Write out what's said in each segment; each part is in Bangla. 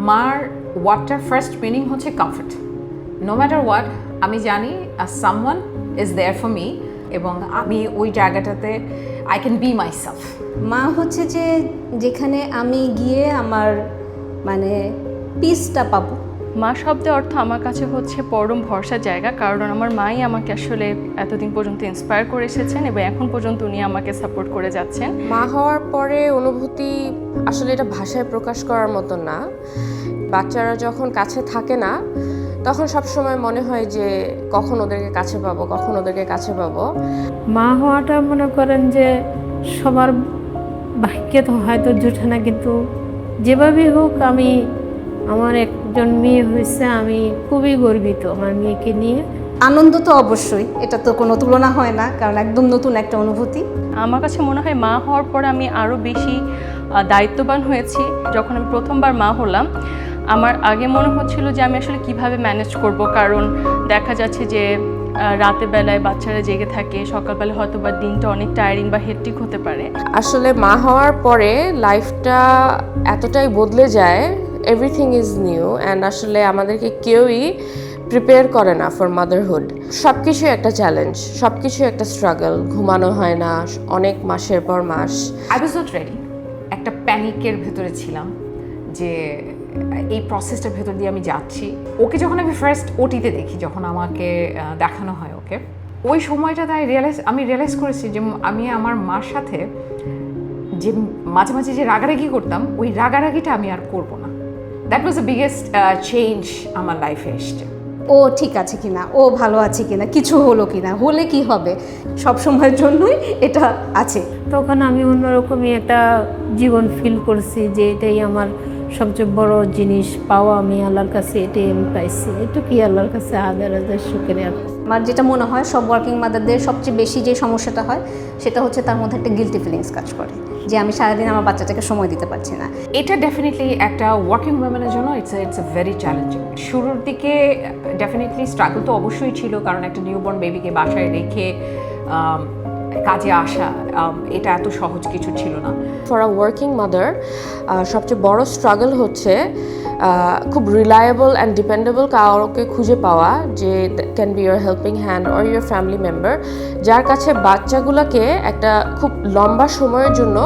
মার ওয়ার্ডটার ফার্স্ট মিনিং হচ্ছে কমফর্ট। নো ম্যাটার হোয়াট, আমি জানি someone is there for me, এবং আমি ওই জায়গাটাতে I can be myself. মা হচ্ছে যে যেখানে আমি গিয়ে আমার মানে পিসটা পাবো। মা শব্দের অর্থ আমার কাছে হচ্ছে পরম ভরসার জায়গা, কারণ আমার মাই আমাকে আসলে এতদিন পর্যন্ত ইন্সপায়ার করে এসেছেন এবং এখন পর্যন্ত উনি আমাকে সাপোর্ট করে যাচ্ছেন। মা হওয়ার পরে অনুভূতি আসলে এটা ভাষায় প্রকাশ করার মতো না। বাচ্চারা যখন কাছে থাকে না তখন সবসময় মনে হয় যে কখন ওদেরকে কাছে পাবো, কখন ওদেরকে কাছে পাবো। মা হওয়াটা মনে করেন যে সবার ভাগ্যে তো হয়তো জুটে না, কিন্তু যেভাবেই হোক আমি আমার একজন মেয়ে হয়েছে, আমি খুবই গর্বিত আমার মেয়েকে নিয়ে। আনন্দ তো অবশ্যই, এটা তো কোনো তুলনা হয় না, কারণ একদম নতুন একটা অনুভূতি। আমার কাছে মনে হয় মা হওয়ার পরে আমি আরও বেশি দায়িত্ববান হয়েছি। যখন আমি প্রথমবার মা হলাম, আমার আগে মনে হচ্ছিল যে আমি আসলে কিভাবে ম্যানেজ করব, কারণ দেখা যাচ্ছে যে রাতের বেলায় বাচ্চারা জেগে থাকে, সকালবেলা হয়তো বা দিনটা অনেক টায়ারিং বা হেক্টিক হতে পারে। আসলে মা হওয়ার পরে লাইফটা এতটাই বদলে যায়, এভরিথিং ইজ নিউ, অ্যান্ড আসলে আমাদেরকে কেউই প্রিপেয়ার করে না ফর মাদারহুড। সব কিছুই একটা চ্যালেঞ্জ, সব কিছুই একটা স্ট্রাগল। ঘুমানো হয় না অনেক মাসের পর মাস। I was not ready. একটা প্যানিকের ভেতরে ছিলাম যে এই প্রসেসটার ভেতর দিয়ে আমি যাচ্ছি। ওকে যখন আমি ফার্স্ট ওটিতে দেখি, যখন আমাকে দেখানো হয় ওকে, ওই সময়টাতে আমি রিয়েলাইজ করেছি যে আমি আমার মার সাথে যে মাঝে মাঝে যে রাগারাগি করতাম, ওই রাগারাগিটা আমি আর করবো না। That was the biggest change আমার লাইফে এসছে। ও ঠিক আছে কিনা, ও ভালো আছে কিনা, কিছু হলো কিনা, হলে কি হবে, সব সময়ের জন্যই এটা আছে। তখন আমি অন্যরকমই একটা জীবন ফিল করছি যে এটাই আমার সবচেয়ে বড় জিনিস পাওয়া। আমি আল্লাহর কাছে এটাই আমি পাইছি, এটুকুই আল্লাহর কাছে হাজার হাজার শুকরিয়া। আমার যেটা মনে হয় সব ওয়ার্কিং মাদারদের সবচেয়ে বেশি যে সমস্যাটা হয় সেটা হচ্ছে তার মধ্যে একটা গিল্টি ফিলিংস কাজ করে, যে আমি সারাদিন আমার বাচ্চাটাকে সময় দিতে পারছি না। এটা ডেফিনেটলি একটা ওয়ার্কিং উইমেনের জন্য ইটস এ ভেরি চ্যালেঞ্জিং। শুরুর দিকে ডেফিনেটলি স্ট্রাগল তো অবশ্যই ছিল, কারণ একটা নিউবর্ন বেবিকে বাসায় রেখে কাজে আসা এটা এত সহজ কিছু ছিল না। ফর আ ওয়ার্কিং মাদার সবচেয়ে বড় স্ট্রাগল হচ্ছে খুব রিলায়েবল অ্যান্ড ডিপেন্ডেবল কাউকে খুঁজে পাওয়া, যে can be your helping hand or your family member, যার কাছে বাচ্চাগুলোকে একটা খুব লম্বা সময়ের জন্য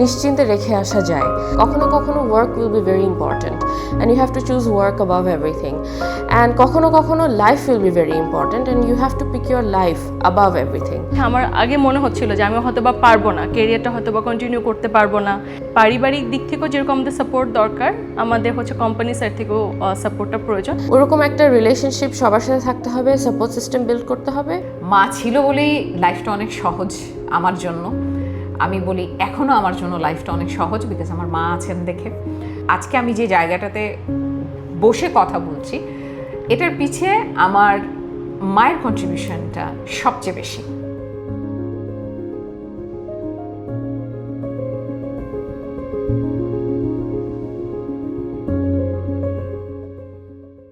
নিশ্চিন্তে রেখে আসা যায়। কখনো কখনো work will be very important and you have to choose work above everything, and কখনো কখনো life will be very important and you have to pick your life above everything. আমার আগে মনে হচ্ছিল যে আমি হয়তো বা পারবো না, কেরিয়ারটা হয়তো বা কন্টিনিউ করতে পারবো না। পারিবারিক দিক থেকেও যেরকম আমাদের সাপোর্ট দরকার, আমাদের হচ্ছে কোম্পানি সাইড থেকেও সাপোর্টটা প্রয়োজন। ওরকম একটা রিলেশনশিপ সবার সাথে থাকতে হবে, সাপোর্ট সিস্টেম বিল্ড করতে হবে। মা ছিল বলেই লাইফটা অনেক সহজ আমার জন্য। আমি বলি এখনও আমার জন্য লাইফটা অনেক সহজ, বিকজ আমার মা আছেন দেখে। আজকে আমি যে জায়গাটাতে বসে কথা বলছি, এটার পিছে আমার মায়ের কন্ট্রিবিউশনটা সবচেয়ে বেশি।